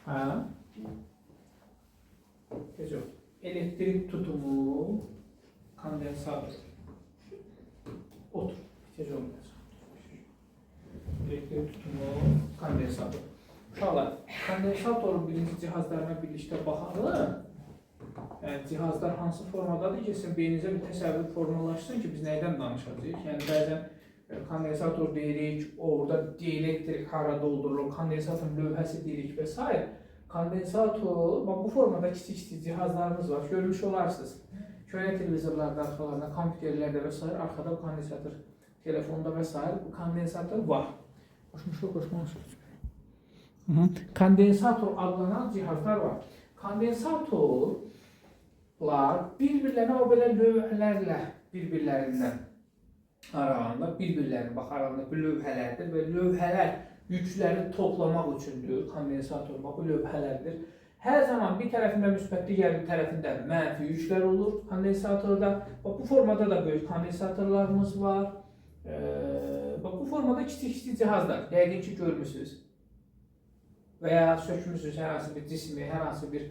Hə? Gecə. Elektrik tutumu, kondensator. Otur. Gecə olmayacaq. Elektrik tutumu, kondensator. Uşaqlar, kondensatorun birinci cihazlarına birlikdə baxalım. Yəni, cihazlar hansı formadadır ki, sizin beyninizə bir təsəvvür formalaşsın ki, biz nəydən danışacağıq? Yəni, bəzən kondensator deyirik, orada dielektrik hara doldurulur, kondensatorun lövhəsi deyirik və s. Kondensator, bu formada kiçik-kiçik cihazlarımız var, görmüş olarsınız. Köhnə televizorlarda, arxalarında, kompüterlərdə və s. Arxada bu kondensator, telefonda və s. bu kondensator var. Başmışıq. Kondensator adlanan cihazlar var. Kondensatorlar bir-birlərinə o belə lövhələrlə bir-birlərindən aralanda, bir-birlərinin aralanda bir lövhələrdir və lövhələr yükləri toplamaq üçündür. Kondensator bu lövhələrdir. Hər zaman bir tərəfində müsbət, digər bir tərəfində mənfi yüklər olur kondensatorda. Bu formada da böyük kondensatorlarımız var. Bu formada kiçik-kiçik cihazlar, yəqin ki görmüsünüz. Və ya sökmüsünüz hər hansı bir cismi, hər hansı bir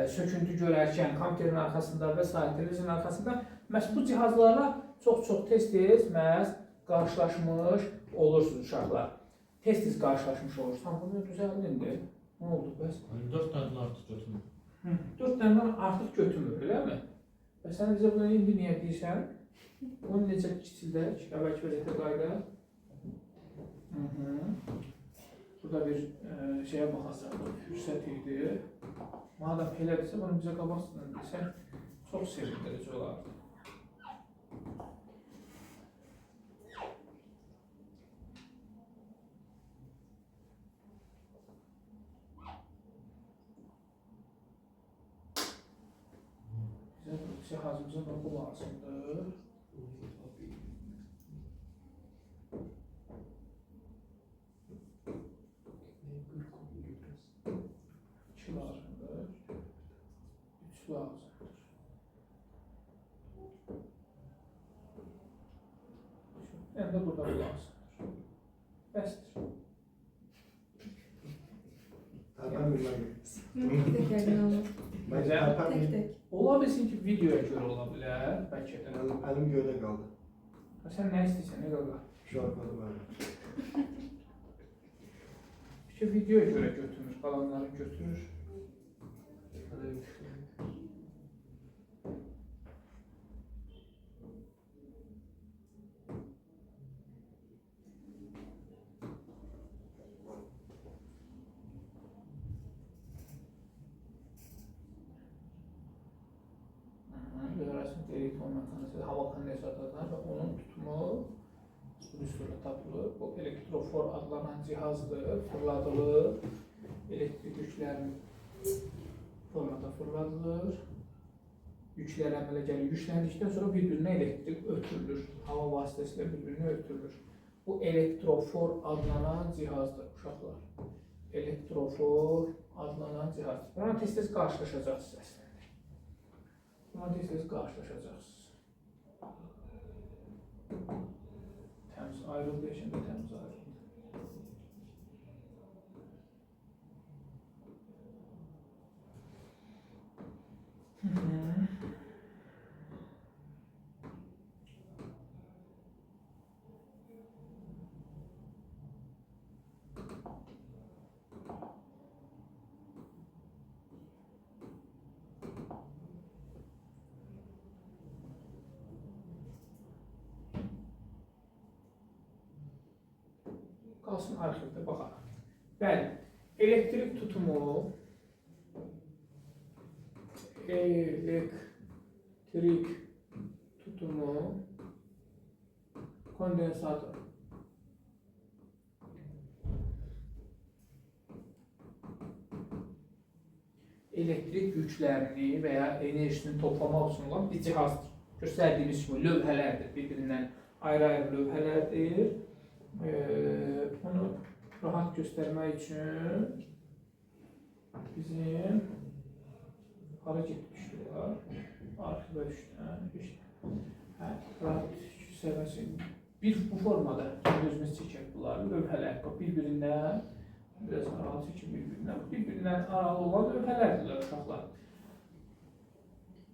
söküntü görərkən, kompüterin arxasında və s. televizyon arxasında məhz bu cihazlarla çox-çox tez-tez məhz qarşılaşmış olursunuz uşaqlar. Tez-tez qarşılaşmış olursunuz. Bunu düzəldindir. Nə oldu bəs? 4 dənədən artıq götürmür. 4 dənədən artıq götürmür, eləmi? Və sən bizə bunu indi niyə deyirsən? Bunu necə kiçildək? Əvvəlki vəziyyətə qayda. Burada bir şeyə baxacaq, fürsət idi. Madəm elədirsə, bunu bizə qabaqsın desən, çox sevindirici olardı. Bizə cihazımıza bu lazımdır. Lazımdır. Hem de burada lazımdır. Bəsdir. Tek. Ola bilsin ki, videoya görə ola bilər, bəlkə də. Əlim göydə qaldı. Sən nə istəyirsən, nə qala? Şu arxadı mənim. Ki, videoya görə götürür, qalanları götürür. Hava kondensatorları və onun tutumu üstündə tapılır. Bu elektrofor adlanan cihazdır, fırladılır. Elektrik yüklərin formada fırladılır. Yüklər əmələ gəlir. Yüklendikdən sonra bir-birinə elektrik ötürülür. Hava vasitəsilə bir-birinə ötürülür. Bu elektrofor adlanan cihazdır uşaqlar. Elektrofor adlanan cihazdır. Buna tez-tez qarşılaşacaqsınız əslində. Buna tez-tez qarşılaşacaqsınız. Təmiz ayrıldı, şimdi təmiz ayrıldı. Qalsın arxivdə baxaq. Bəli, elektrik tutumu, kondensator. Elektrik yüklərini və ya enerjisini toplamaq üçün olan bir cihazdır. Göstərdiyimiz kimi lövhələrdir, bir-birindən ayrı-ayrı lövhələrdir. Onu rahat göstermek için bizim hara getmişler, arxiva düşdü. Rahat göstermesi bir bu formada özümüz çəkək bunlar, lövhələr bir-birindən Biraz aralısı ki bir-birindən aralı olan lövhələrdir uşaqlar.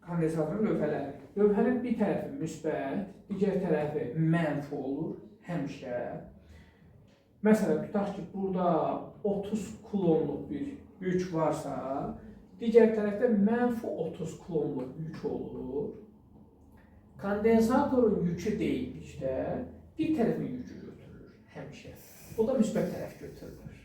Kondensatorun lövhələri. Lövhənin bir tərəfi müsbət, digər tərəfi mənfi olur həmişə. Məsələn, tutaq ki, burada 30 kulonluq bir yük varsa, digər tərəfdə mənfi 30 kulonluq yük olur. Kondensatorun yükü deyildikdə bir tərəfin yükü götürülür həmişə. O da müsbət tərəf götürülür.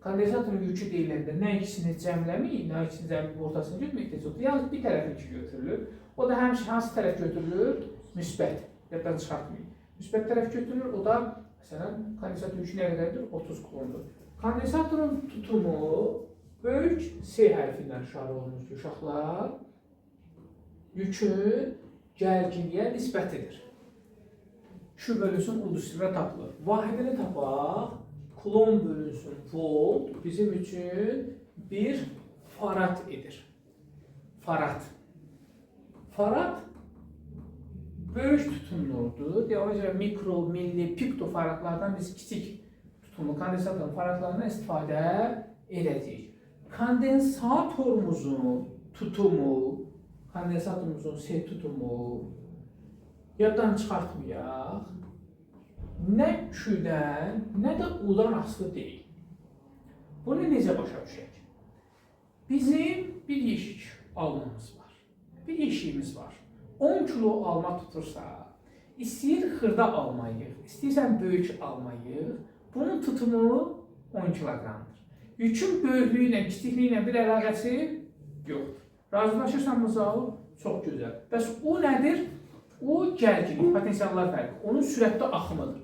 Kondensatorun yükü deyiləndə nə ikisini cəmləməyik, nə ikisini cəmləyib ortasını götürmək yoxdur. Yalnız bir tərəf yükü götürülür. O da həmişə hansı tərəf götürülür? Müsbət. Yaddan çıxartmayın. Müsbət tərəf götürülür. O da məsələn kondensatorun yükü nə qədərdir? 30 kulondur. Kondensatorun tutumu böyük S hərfindən işarə olunur uşaqlar. Yükün gərginliyə nisbətidir. Q bölünsün U+və tapılır. Vahidini tapaq. Kulon bölünsün volt bizim üçün bir farad edir. Farad. Farad böyük tutumludur. Deməli mikro, milli, piktofaradlardan biz kiçik tutumlu kondensatorun faradlarından istifadə edəcəyik. Kondensatorumuzun tutumu, kondensatorumuzun S tutumu yaddan çıxartmayaq. Nə Q-dən, nə də U-dan asılı deyil. Bunu necə başa düşək? Bizim bir yeşik almamız var. Bir yeşiyimiz var. 10 kilo alma tutursa, istəyir xırda almayıq, istəyirsən böyük almayıq, bunun tutumu 10 kilogramdır. Yükün böyüklüyü ilə, kiçikliyi ilə bir əlaqəsi yoxdur. Razılaşırsan Mızal? Çox gözəl. Bəs O nədir? O gərginlik, potensiallar fərqi. Onun sürətli axımıdır.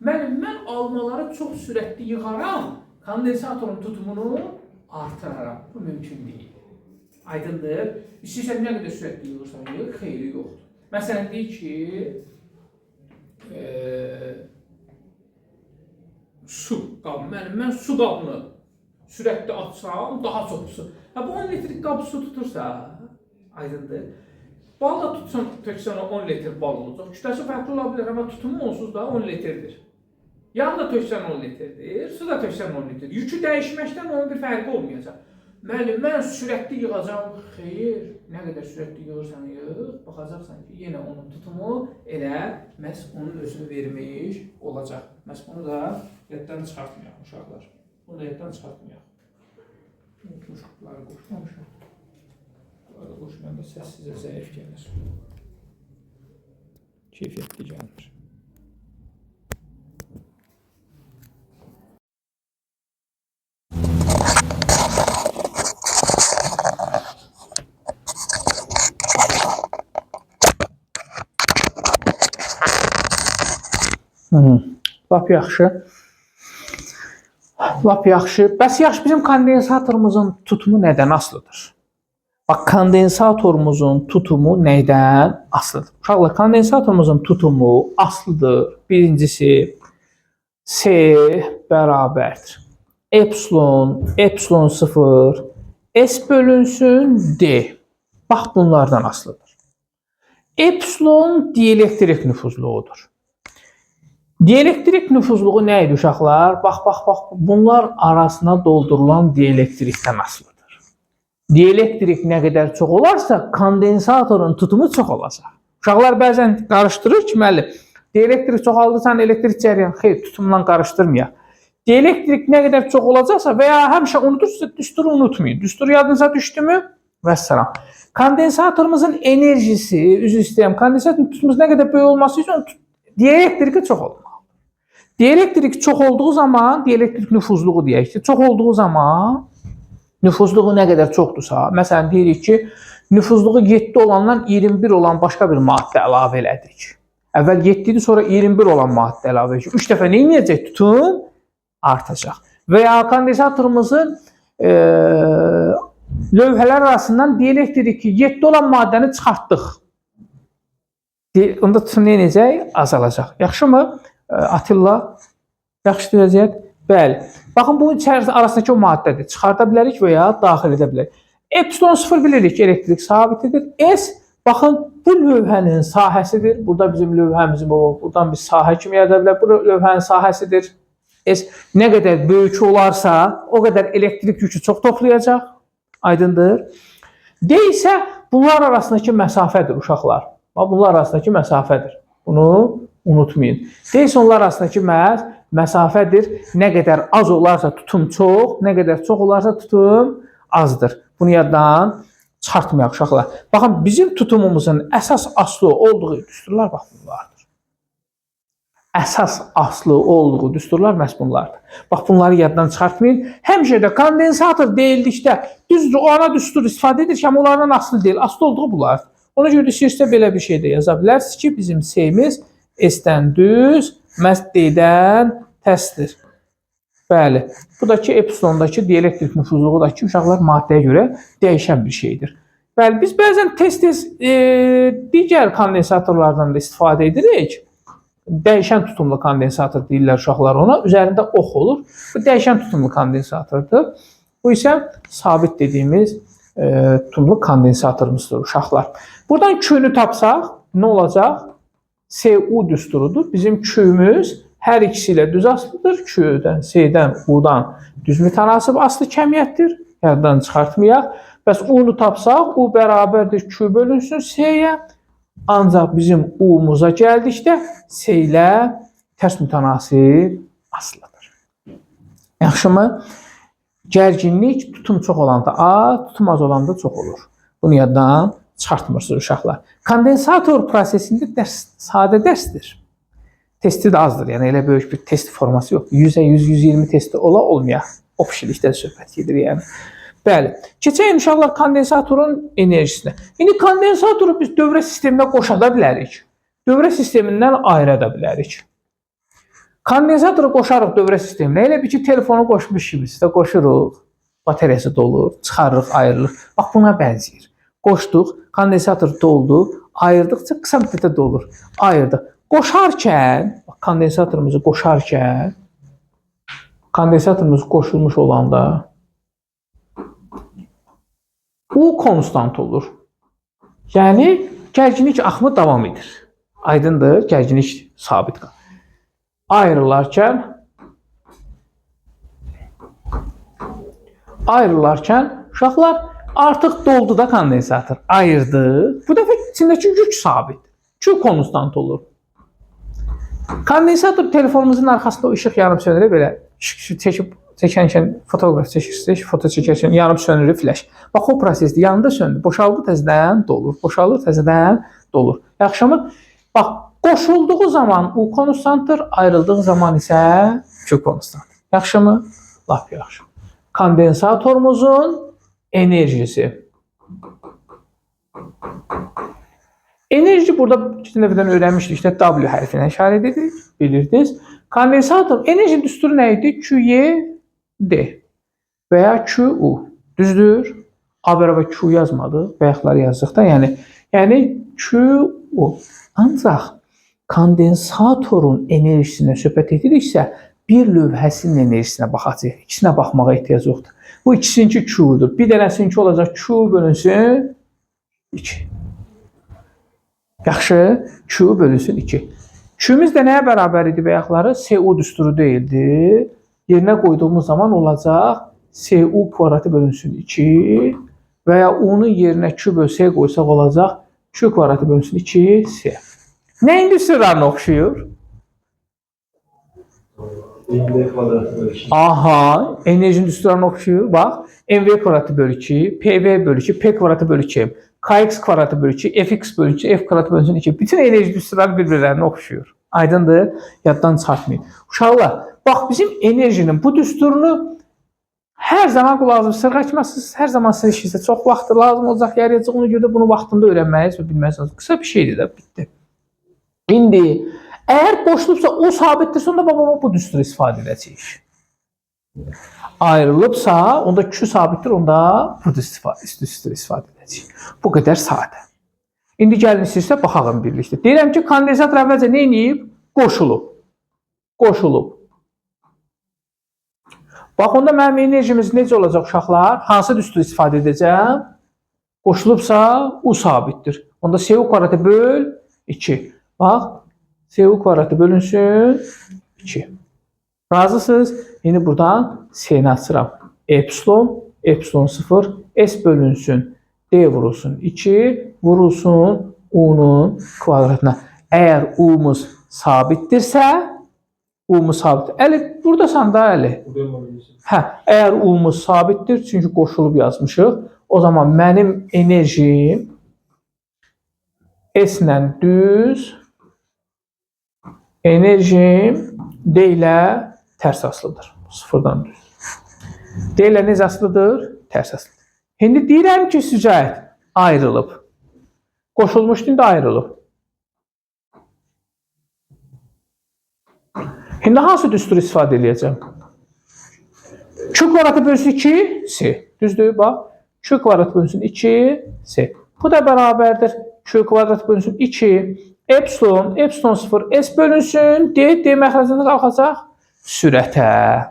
Mən almaları çox sürətli yığaram, kondensatorun tutumunu artıraram. Bu mümkün deyil. Aydındır. İstəyirsən nə qədər sürətli yığırsan yığır, xeyri yoxdur. Məsələn, deyək ki, su qabı. Mən su qabını sürətli açsam, daha çox su. Bu 10 litrik qabı su tutursa, aydındır. Bal da tutsan, töksən 10 litr bal olacaq. Kütləsi fərqli ola bilər, amma tutumu onsuz da 10 litrdir. Yağ da töksən 10 litrdir, su da töksən 10 litrdir. Yükü dəyişməkdən onun bir fərqi olmayacaq. Mən sürətli yığacam, xeyr, nə qədər sürətli yığırsan yığ, baxacaqsan ki, yenə onun tutumu elə məhz onun özünü vermiş olacaq. Məhz bunu da yaddan çıxartmayaq uşaqlar. Bunu da yaddan çıxartmayaq. Unutmuşuqları qoşmamışam. Bunları qoşmayanda səs sizə zəif gəlir. Keyfiyyətli gəlir. Lap yaxşı. Lap yaxşı. Bəs yaxşı, bizim kondensatorumuzun tutumu nədən asılıdır? Bax, kondensatorumuzun tutumu nədən asılıdır? Uşaqlar, kondensatorumuzun tutumu asılıdır. Birincisi, S bərabərdir. Epsilon 0, S bölünsün D. Bax, bunlardan asılıdır. Epsilon dielektrik nüfuzluğudur. Dielektrik nüfuzluğu nə idi uşaqlar? Bax, bunlar arasına doldurulan dielektrikdən asılıdır. Dielektrik nə qədər çox olarsa, kondensatorun tutumu çox olacaq. Uşaqlar bəzən qarışdırır ki, müəllim, dielektrik çoxaldısan, elektrik cəryanı, xeyr, tutumla qarışdırmayaq. Dielektrik nə qədər çox olacaqsa və ya həmişə unutursa, düsturu unutmayın. Düstur yadınıza düşdü mü? Vəssalam. Kondensatorumuzun enerjisi, üzr istəyirəm, kondensatorun tutumumuz nə qədər böyük olması üçün dielektriki çox olmalıdır. Dielektrik çox olduğu zaman, dielektrik nüfuzluğu deyək ki, çox olduğu zaman, nüfuzluğu nə qədər çoxdursa, məsələn deyirik ki, nüfuzluğu 7 olandan 21 olan başqa bir maddə əlavə elədik. Əvvəl 7 idi, sonra 21 olan maddə əlavə edirik. 3 dəfə nə edəcək? Tutum artacaq. Və ya kondensatorumuzun lövhələr arasından dielektriki 7 olan maddəni çıxartdıq. Onda tutum nə edəcək? Azalacaq. Yaxşımı? Atilla, yaxşı deyəcək? Bəli. Baxın, bu içərisində arasındakı o maddədir. Çıxarda bilərik və ya daxil edə bilərik. Epsilon 0 bilirik ki, elektrik sabitidir. S, baxın, bu lövhənin sahəsidir. Burada bizim lövhəmizin, buradan biz sahə kimi yarada bilərik. Bu lövhənin sahəsidir. S nə qədər böyük olarsa, o qədər elektrik yükü çox toplayacaq. Aydındır. D isə bunlar arasındakı məsafədir uşaqlar. Bunlar arasındakı məsafədir. Bunu unutmayın. D isə onlar arasındakı məsafədir. Nə qədər az olarsa tutum çox, nə qədər çox olarsa tutum azdır. Bunu yaddan çıxartmayaq uşaqlar. Baxın, bizim tutumumuzun əsas aslı olduğu düsturlar bax bunlardır. Əsas aslı olduğu düsturlar məhz bunlardır. Bax, bunları yaddan çıxartmayın. Həmişə də kondensator deyildikdə düzdür, o ana düstur istifadə edir ki, amma onlardan aslı deyil. Aslı olduğu bunlardır. Ona görə istəyirsə belə bir şey də yaza bilərsiniz ki, bizim S-imiz S-dən düz, məhz D-dən tərsdir. Bəli, bu da ki, epsilondakı dielektrik nüfuzluğu da ki, uşaqlar maddəyə görə dəyişən bir şeydir. Bəli, biz bəzən tez-tez digər kondensatorlardan da istifadə edirik. Dəyişən tutumlu kondensator deyirlər uşaqlar ona. Üzərində ox olur. Bu dəyişən tutumlu kondensatordur. Bu isə sabit dediyimiz tutumlu kondensatorumuzdur uşaqlar. Buradan Q-nü tapsaq nə olacaq? SU düsturudur. Bizim Q-müz hər ikisi ilə düz aslıdır. Q-dən, S-dən, U-dan düz mütənasib aslı kəmiyyətdir. Yaddan çıxartmayaq. Bəs U-nu tapsaq, U bərabərdir Q bölünsün S-yə. Ancaq bizim U-muza gəldikdə S ilə tərs mütənasib aslıdır. Yaxşımı? Gərginlik tutum çox olanda az, tutum az olanda çox olur. Bunu yaddan çıxartmırsınız uşaqlar. Kondensator prosesində sadə dərsdir. Testi də azdır. Yəni elə böyük bir test forması yox. 100-ə 100-120 testi olmayaq. O pişilikdən söhbət gedir yəni. Bəli. Keçək inşallah kondensatorun enerjisinə. İndi kondensatoru biz dövrə sisteminə qoşa da bilərik. Dövrə sistemindən ayıra bilərik. Kondensatoru qoşarıq dövrə sisteminə. Elə bir ki, telefonu qoşmuş kimi sizdə qoşuruq. Bateriyası dolur, çıxarırıq, ayırırıq. Bax, buna bənzəyir. Qoşduq, kondensator doldu, ayırdıqca qısa müddətdə dolur. Ayırdıq. Qoşarkən, kondensatorumuzu qoşarkən, kondensatorumuz qoşulmuş olanda U konstant olur. Yəni, gərginlik axımı davam edir. Aydındır, gərginlik sabit qalır. Ayrılarkən uşaqlar artıq doldu da kondensator. Ayırdıq. Bu dəfə içindəki yük sabit. Q konstant olur. Kondensator telefonumuzun arxasında o işıq yanıb sönürü belə çəkərkən, fotoqraf çəkirsiniz, foto çəkərkən yanıb sönürü flash. Bax, o prosesdə yanında söndü. Boşaldı təzədən dolur. Boşaldı təzədən dolur. Yaxşımı? Bax, qoşulduğu zaman U konstantdır, ayrıldığı zaman isə Q konstantdır. Yaxşımı? Lap yaxşı. Kondensatorumuzun enerjisi. Enerji burada iki dəfədən öyrənmişdik. İşte W hərfinə işarət edik, bilirdiniz. Kondensator enerji düsturu nə idi? QY-D və ya QU. Düzdür? A bərabər Q yazmadı. Bayaqları yazdıq da. Yəni QU. Ancaq kondensatorun enerjisinə söhbət ediriksə, bir lövhəsinin enerjisinə baxacaq. İkisinə baxmağa ehtiyac yoxdur. Bu ikisinki Q-dur. Bir dənəsinki olacaq Q bölünsün 2. Yaxşı, Q bölünsün 2. Q'miz də nəyə bərabər idi bayaqları? SU düsturu deyildi. Yerinə qoyduğumuz zaman olacaq SU kvadratı bölünsün 2 və ya U-nun yerinə Q bölü S qoysaq olacaq Q kvadratı bölünsün 2 S. Nə düsturlarına oxşuyur? MV kvadratı bölü 2. Aha, enerjinin düsturlarına oxşuyur. Bax, MV kvadratı bölü 2, PV bölü 2, P kvadratı bölü 2, KX kvadratı bölü 2, FX bölü 2, F kvadratı bölü 2. Bütün enerji düsturları bir-birlərinə oxşuyur. Aydındır? Yaddan çıxartmayın. Uşaqlar, bax, bizim enerjinin bu düsturunu hər zaman lazım sırğaçmazsınız. Hər zaman sizin işinizdə çox vaxt lazım olacaq, yarayacaq. Ona görə də bunu vaxtında öyrənməyiz və bilməlisiniz. Qısa bir şeydir də, bitdi. İndi, əgər boşlubsa o sabitdirsə, onda bu düsturu istifadə edəcəyik. Ayrılıbsa, onda Q sabitdir, onda bu düsturu istifadə edəcəyik. Bu qədər sadə. İndi gəlin istəyirsə, baxalım birlikdə. Deyirəm ki, kondensator əvvəlcə nə edib? Qoşulub. Qoşulub. Bax, onda mənim enerjimiz necə olacaq uşaqlar? Hansı düsturu istifadə edəcəm? Qoşulubsa, U sabitdir. Onda SU kvadratı böl 2. Bax, SU kvadratı bölünsün 2. Razısınız? İndi buradan S-ni açıram. Epsilon, epsilon 0, S bölünsün, D vurulsun 2, vurulsun U-nun kvadratına. Əgər U-muz sabitdirsə, U-muz sabit. Əli, buradasan da Əli. Hə, əgər U-muz sabitdir, çünki qoşulub yazmışıq, o zaman mənim enerjim S-lə düz, enerjim D ilə tərs asılıdır. Sıfırdan düz. D ilə necə asılıdır? Tərs asılıdır. İndi deyirəm ki, sücət ayrılıb. Qoşulmuşdu, indi ayrılıb. İndi hansı düsturu istifadə edəcəm? Q kvadratı bölünsün 2, S. Düzdür, bax. Q kvadratı bölünsün 2, S. Bu da bərabərdir. Q kvadratı bölünsün 2, epsilon, epsilon 0, S bölünsün, D məxrəcində qalxacaq sürətə.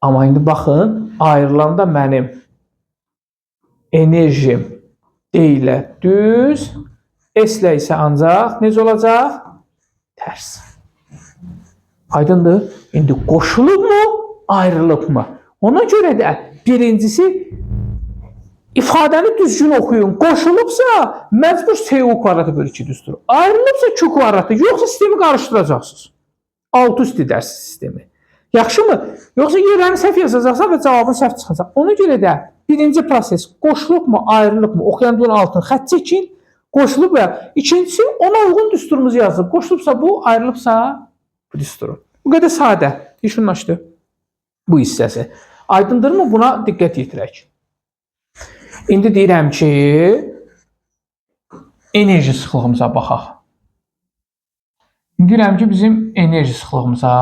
Amma indi baxın, ayrılanda mənim enerjim D ilə düz, S ilə isə ancaq necə olacaq? Tərs. Aydındır? İndi qoşulub mu, ayrılıb mı? Ona görə də birincisi ifadəni düzgün oxuyun. Qoşulubsa məcbur SU kvadratı bölü 2 düzdür. Ayrılıbsa Q kvadratı, yoxsa sistemi qarışdıracaqsınız. Alt üst edərsiniz sistemi. Yaxşımı? Yoxsa yerlərini səhv yazacaqsa və cavabın səhv çıxacaq. Ona görə də birinci proses qoşulub mu, ayrılıb mı? Oxuyanların altını xətt çəkin. Qoşulub və ikincisi ona uyğun düsturumuzu yazılıb. Qoşulubsa bu, ayrılıbsa bu düsturu. Bu qədər sadə. Düşünməşdir bu hissəsi. Aydındırmı? Buna diqqət yetirək. İndi deyirəm ki, enerji sıxlığımıza baxaq. İndi deyirəm ki, bizim enerji sıxlığımıza